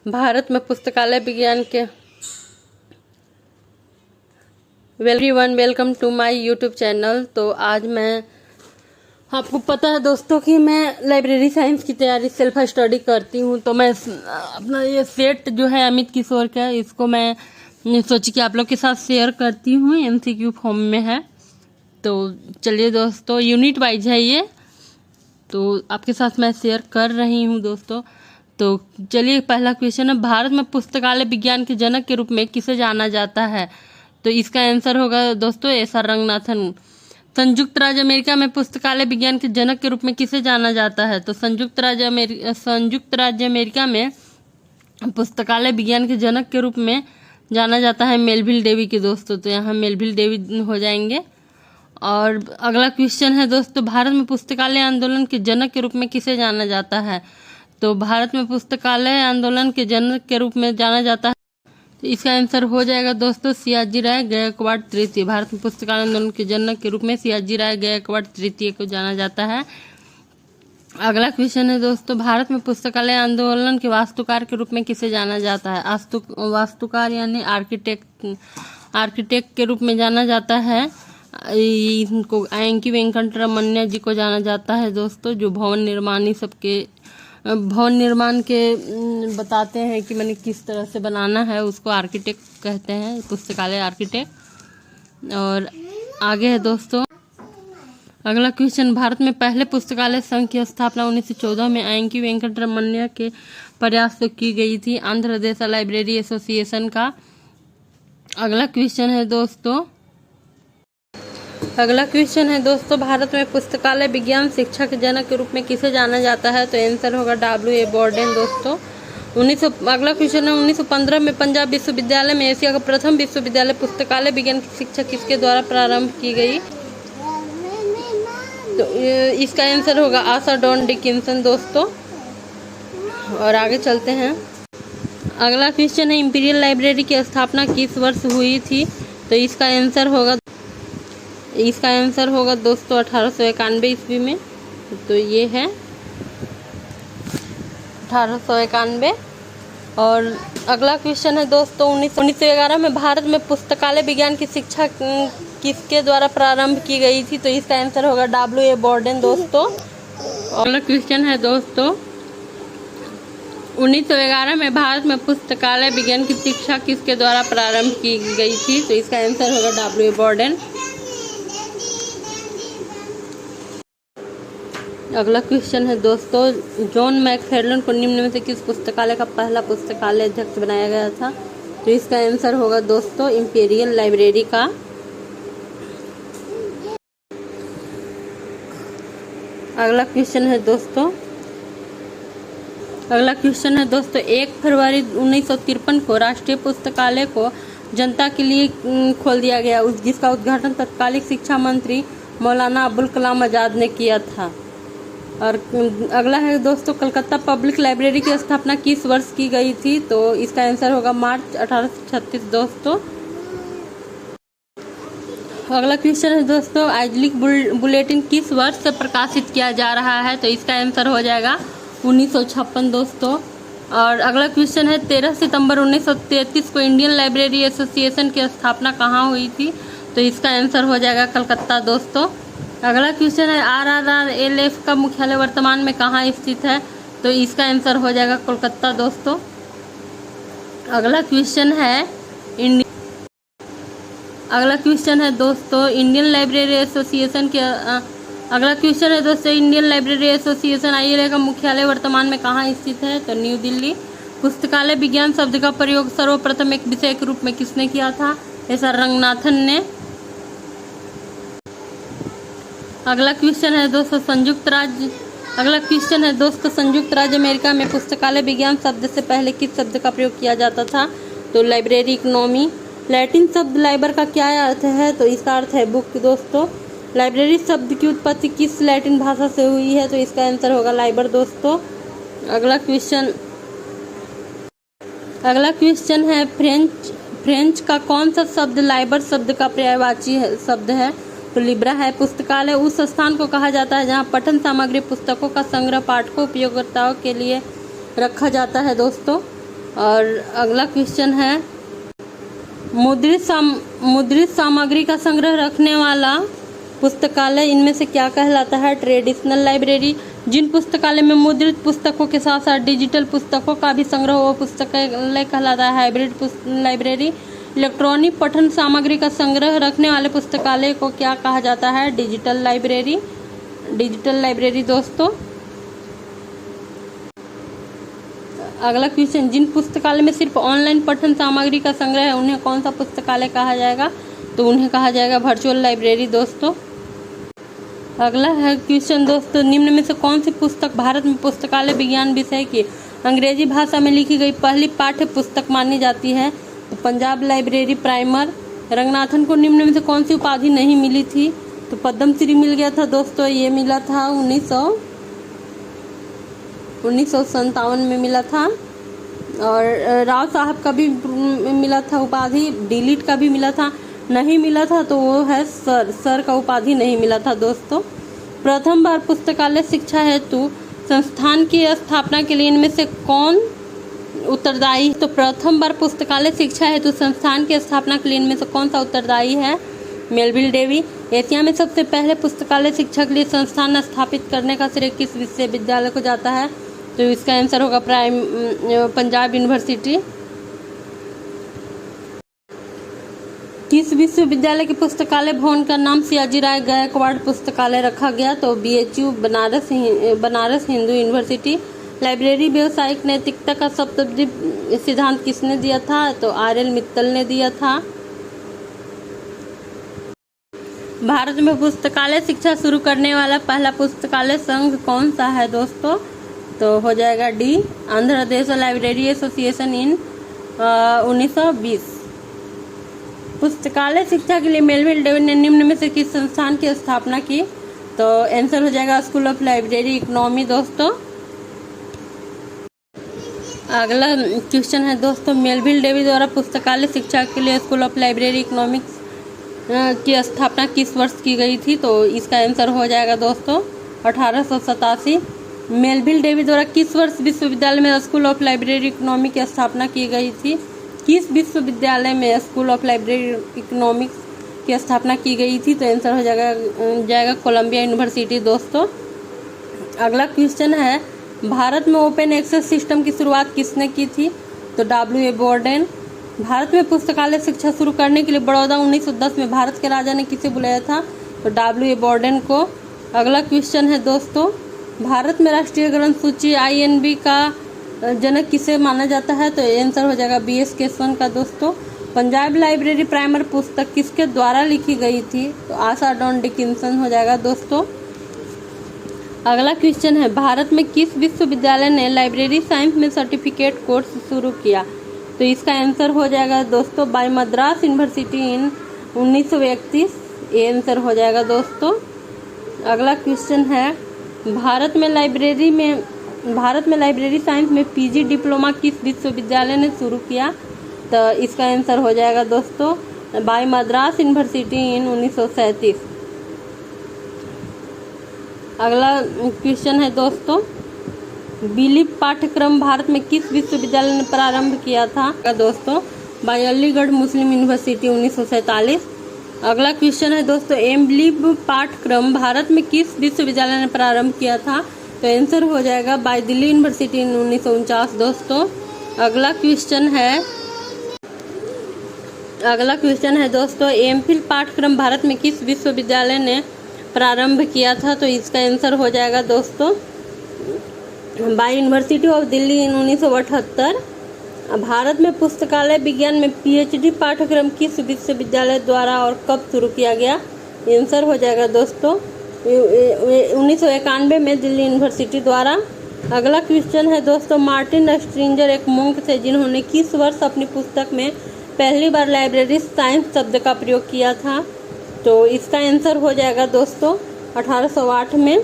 भारत में पुस्तकालय विज्ञान के everyone welcome to my YouTube channel. तो आज मैं आपको पता है दोस्तों कि मैं लाइब्रेरी साइंस की तैयारी सेल्फ स्टडी करती हूँ। तो मैं अपना ये सेट जो है अमित किशोर का, इसको मैं सोची कि आप लोग के साथ शेयर करती हूँ। MCQ फॉर्म में है। तो चलिए दोस्तों, यूनिट वाइज है ये, तो आपके साथ मैं शेयर कर रही हूँ दोस्तों। तो चलिए, पहला क्वेश्चन है, भारत में पुस्तकालय विज्ञान के जनक के रूप में किसे जाना जाता है? तो इसका आंसर होगा दोस्तों SR रंगनाथन। संयुक्त राज्य अमेरिका में पुस्तकालय विज्ञान के जनक के रूप में किसे जाना जाता है? तो संयुक्त राज्य अमेरिका में पुस्तकालय विज्ञान के जनक के रूप में जाना जाता है मेलविल डेवी के दोस्तों। तो यहाँ मेलविल डेवी हो जाएंगे। और अगला क्वेश्चन है दोस्तों, भारत में पुस्तकालय आंदोलन के जनक के रूप में किसे जाना जाता है? तो भारत में पुस्तकालय आंदोलन के जनक के रूप में जाना जाता है, तो इसका आंसर हो जाएगा दोस्तों सियाजी राय गायकवाड़ तृतीय। भारत में पुस्तकालय आंदोलन के जनक के रूप में सियाजी राय गायकवाड़ तृतीय को जाना जाता है। अगला क्वेश्चन है दोस्तों, भारत में पुस्तकालय आंदोलन के वास्तुकार के रूप में किसे जाना जाता है? वास्तुकार यानी आर्किटेक्ट के रूप में जाना जाता है। इनको आयंकी वेंकटरमन्या जी को जाना जाता है दोस्तों, जो भवन निर्माण के बताते हैं कि मैंने किस तरह से बनाना है, उसको आर्किटेक्ट कहते हैं, पुस्तकालय आर्किटेक्ट। और आगे है दोस्तों अगला क्वेश्चन, भारत में पहले पुस्तकालय संघ की स्थापना 1914 में आयंकी वेंकटरमन्या के प्रयास से की गई थी, आंध्र प्रदेश लाइब्रेरी एसोसिएशन का। अगला क्वेश्चन है दोस्तों, भारत में पुस्तकालय विज्ञान शिक्षा के जनक के रूप में किसे जाना जाता है? तो आंसर होगा W.A. बॉर्डेन दोस्तों। अगला क्वेश्चन है, 1915 में पंजाब विश्वविद्यालय में एशिया का प्रथम विश्वविद्यालय पुस्तकालय विज्ञान की शिक्षा किसके द्वारा प्रारंभ की गई? तो इसका आंसर होगा आशा डॉन डिकिंसन दोस्तों। और आगे चलते हैं, अगला क्वेश्चन है, इंपीरियल लाइब्रेरी की स्थापना किस वर्ष हुई थी? तो इसका आंसर होगा दोस्तों 1891 ईस्वी में। तो ये है 1891। और अगला क्वेश्चन है दोस्तों, 1911 में भारत में पुस्तकालय विज्ञान की शिक्षा किसके द्वारा प्रारंभ की गई थी? तो इसका आंसर होगा W.A. बॉर्डेन दोस्तों। अगला क्वेश्चन है दोस्तों, 1911 में भारत में पुस्तकालय विज्ञान की शिक्षा किसके द्वारा प्रारंभ की गई थी? तो इसका आंसर होगा W.A. बॉर्डेन। अगला क्वेश्चन है दोस्तों, जॉन मैकफेर्लन को निम्न में से किस पुस्तकालय का पहला पुस्तकालय अध्यक्ष बनाया गया था? तो इसका आंसर होगा दोस्तों इंपीरियल लाइब्रेरी का। अगला क्वेश्चन है दोस्तों 1 फरवरी 1953 को राष्ट्रीय पुस्तकालय को जनता के लिए खोल दिया गया, जिसका उद्घाटन तत्कालीन शिक्षा मंत्री मौलाना अबुल कलाम आजाद ने किया था। और अगला है दोस्तों, कलकत्ता पब्लिक लाइब्रेरी की स्थापना किस वर्ष की गई थी? तो इसका आंसर होगा मार्च 1836 दोस्तों। अगला क्वेश्चन है दोस्तों, आइजलिक बुलेटिन किस वर्ष से प्रकाशित किया जा रहा है? तो इसका आंसर हो जाएगा 1956 दोस्तों। और अगला क्वेश्चन है, 13 सितंबर 1933 को इंडियन लाइब्रेरी एसोसिएशन की स्थापना कहाँ हुई थी? तो इसका आंसर हो जाएगा कलकत्ता दोस्तों। अगला क्वेश्चन है, RRRLF का मुख्यालय वर्तमान में कहाँ स्थित है? तो इसका आंसर हो जाएगा कोलकाता दोस्तों। अगला क्वेश्चन है दोस्तों, इंडियन लाइब्रेरी एसोसिएशन ILA का मुख्यालय वर्तमान में कहाँ स्थित है? तो न्यू दिल्ली। पुस्तकालय विज्ञान शब्द का प्रयोग सर्वप्रथम एक विषय के रूप में किसने किया था? SR रंगनाथन ने। अगला क्वेश्चन है दोस्तों, संयुक्त राज्य अमेरिका में पुस्तकालय विज्ञान शब्द से पहले किस शब्द का प्रयोग किया जाता था? तो लाइब्रेरी इकोनॉमी। लैटिन शब्द लाइबर का क्या अर्थ है? तो इसका अर्थ है बुक दोस्तों। लाइब्रेरी शब्द की उत्पत्ति किस लैटिन भाषा से हुई है? तो इसका आंसर होगा लाइबर दोस्तों। अगला क्वेश्चन है, फ्रेंच का कौन सा शब्द लाइबर शब्द का पर्यायवाची शब्द है? तो लिब्रा है। पुस्तकालय उस स्थान को कहा जाता है जहां पठन सामग्री पुस्तकों का संग्रह पाठकों उपयोगकर्ताओं के लिए रखा जाता है दोस्तों। और अगला क्वेश्चन है, मुद्रित सामग्री का संग्रह रखने वाला पुस्तकालय इनमें से क्या कहलाता है? Traditional library. जिन पुस्तकालय में मुद्रित पुस्तकों के साथ साथ डिजिटल पुस्तकों का भी संग्रह हो पुस्तकालय कहलाता है हाइब्रिड लाइब्रेरी। इलेक्ट्रॉनिक पठन सामग्री का संग्रह रखने वाले पुस्तकालय को क्या कहा जाता है? Digital library. डिजिटल लाइब्रेरी दोस्तों। अगला क्वेश्चन, जिन पुस्तकालय में सिर्फ ऑनलाइन पठन सामग्री का संग्रह है उन्हें कौन सा पुस्तकालय कहा जाएगा? तो उन्हें कहा जाएगा वर्चुअल लाइब्रेरी दोस्तों। अगला है क्वेश्चन दोस्तों, निम्न में से कौन सी पुस्तक भारत में पुस्तकालय विज्ञान विषय की अंग्रेजी भाषा में लिखी गई पहली पाठ्य पुस्तक मानी जाती है? तो पंजाब लाइब्रेरी प्राइमर। रंगनाथन को निम्न में से कौन सी उपाधि नहीं मिली थी? तो पद्मश्री मिल गया था दोस्तों, ये मिला था 1957 में मिला था। और राव साहब का भी मिला था उपाधि, डिलीट का भी मिला था। नहीं मिला था तो वो है सर का उपाधि नहीं मिला था दोस्तों। प्रथम बार पुस्तकालय शिक्षा हेतु संस्थान की स्थापना के लिए इनमें से कौन उत्तरदायी? तो प्रथम बार पुस्तकालय शिक्षा हेतु संस्थान की स्थापना के लिए इनमें से कौन सा उत्तरदायी है? Melville Davy. एशिया में सबसे पहले पुस्तकालय शिक्षा के लिए संस्थान स्थापित करने का श्रेय किस विश्वविद्यालय को जाता है? तो इसका आंसर होगा पंजाब यूनिवर्सिटी। किस विश्वविद्यालय के पुस्तकालय भवन का नाम सियाजी राय गायकवाड़ पुस्तकालय रखा गया? तो BHU Banaras Hindu university. Library व्यावसायिक नैतिकता का सप्तदिक सिद्धांत किसने दिया था? तो RL मित्तल ने दिया था। भारत में पुस्तकालय शिक्षा शुरू करने वाला पहला पुस्तकालय संघ कौन सा है दोस्तों? तो हो जाएगा D, Andhra Pradesh library association in 1920। पुस्तकालय शिक्षा के लिए मेलविल डेवी ने निम्न में से किस संस्थान की स्थापना की? तो आंसर हो जाएगा स्कूल ऑफ लाइब्रेरी इकोनॉमी दोस्तों। अगला क्वेश्चन है दोस्तों, मेलविल डेवी द्वारा पुस्तकालय शिक्षा के लिए स्कूल ऑफ लाइब्रेरी इकोनॉमिक्स की स्थापना किस वर्ष की गई थी? तो इसका आंसर हो जाएगा दोस्तों 1887। मेलविल डेवी द्वारा किस वर्ष विश्वविद्यालय में स्कूल ऑफ लाइब्रेरी इकोनॉमी की स्थापना की गई थी? किस विश्वविद्यालय में स्कूल ऑफ लाइब्रेरी इकोनॉमिक्स की स्थापना की गई थी? तो आंसर हो जाएगा कोलंबिया यूनिवर्सिटी दोस्तों। अगला क्वेश्चन है, भारत में ओपन एक्सेस सिस्टम की शुरुआत किसने की थी? तो W.A. बोर्डेन। भारत में पुस्तकालय शिक्षा शुरू करने के लिए बड़ौदा 1910 में भारत के राजा ने किसे बुलाया था? तो W.A. बोर्डेन को। अगला क्वेश्चन है दोस्तों, भारत में राष्ट्रीय ग्रंथ सूची INB का जनक किसे माना जाता है? तो आंसर हो जाएगा B.S. केशवन का दोस्तों। पंजाब लाइब्रेरी प्राइमर पुस्तक किसके द्वारा लिखी गई थी? तो आशा डॉन डिकिंसन हो जाएगा दोस्तों। अगला क्वेश्चन है, भारत में किस विश्वविद्यालय ने लाइब्रेरी साइंस में सर्टिफिकेट कोर्स शुरू किया? तो इसका आंसर हो जाएगा दोस्तों बाय मद्रास यूनिवर्सिटी इन 1931। ये आंसर हो जाएगा दोस्तों। अगला क्वेश्चन है, भारत में लाइब्रेरी साइंस में PG डिप्लोमा किस विश्वविद्यालय ने शुरू किया? तो इसका आंसर हो जाएगा दोस्तों बाय मद्रास यूनिवर्सिटी इन 1937। अगला क्वेश्चन है दोस्तों, बिलीप पाठ्यक्रम भारत में किस विश्वविद्यालय ने प्रारंभ किया था? दोस्तों बाय अलीगढ़ मुस्लिम यूनिवर्सिटी 1947। अगला क्वेश्चन है दोस्तों, एमबिलीप पाठ्यक्रम भारत में किस विश्वविद्यालय ने प्रारंभ किया था? तो आंसर हो जाएगा बाय दिल्ली यूनिवर्सिटी 1949 दोस्तों। अगला क्वेश्चन है दोस्तों, एमफिल पाठ्यक्रम भारत में किस विश्वविद्यालय ने प्रारंभ किया था? तो इसका आंसर हो जाएगा दोस्तों बाय यूनिवर्सिटी ऑफ दिल्ली इन 1978। भारत में पुस्तकालय विज्ञान में PhD पाठ्यक्रम किस विश्वविद्यालय द्वारा और कब शुरू किया गया? आंसर हो जाएगा दोस्तों 1991 में दिल्ली यूनिवर्सिटी द्वारा। अगला क्वेश्चन है दोस्तों, मार्टिन स्ट्रिंजर एक मोंक थे जिन्होंने किस वर्ष अपनी पुस्तक में पहली बार लाइब्रेरी साइंस शब्द का प्रयोग किया था? तो इसका आंसर हो जाएगा दोस्तों 1808 में।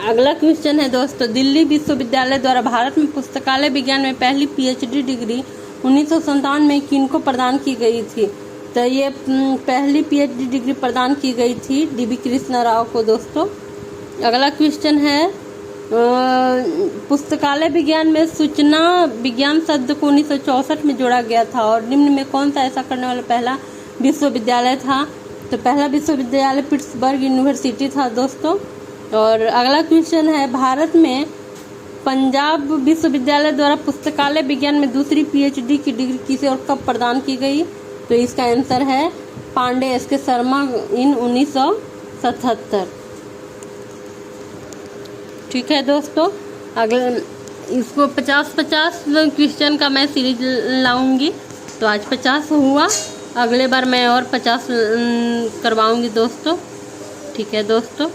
अगला क्वेश्चन है दोस्तों, दिल्ली विश्वविद्यालय द्वारा भारत में पुस्तकालय विज्ञान में पहली PhD डिग्री 1957 में किनको प्रदान की गई थी? तो ये पहली PhD डिग्री प्रदान की गई थी DB कृष्णा राव को दोस्तों। अगला क्वेश्चन है, पुस्तकालय विज्ञान में सूचना विज्ञान शब्द को 1964 में जोड़ा गया था। और निम्न में कौन सा ऐसा करने वाला पहला विश्वविद्यालय था? तो पहला विश्वविद्यालय पिट्सबर्ग यूनिवर्सिटी था दोस्तों। और अगला क्वेश्चन है, भारत में पंजाब विश्वविद्यालय द्वारा पुस्तकालय विज्ञान में दूसरी पीएचडी की डिग्री किसे और कब प्रदान की गई? तो इसका आंसर है पांडे एस.के. शर्मा इन 1977। ठीक है दोस्तों, अगले इसको 50-50 क्वेश्चन का मैं सीरीज लाऊंगी। तो आज 50 हुआ, अगले बार मैं और 50 करवाऊंगी दोस्तों। ठीक है दोस्तों।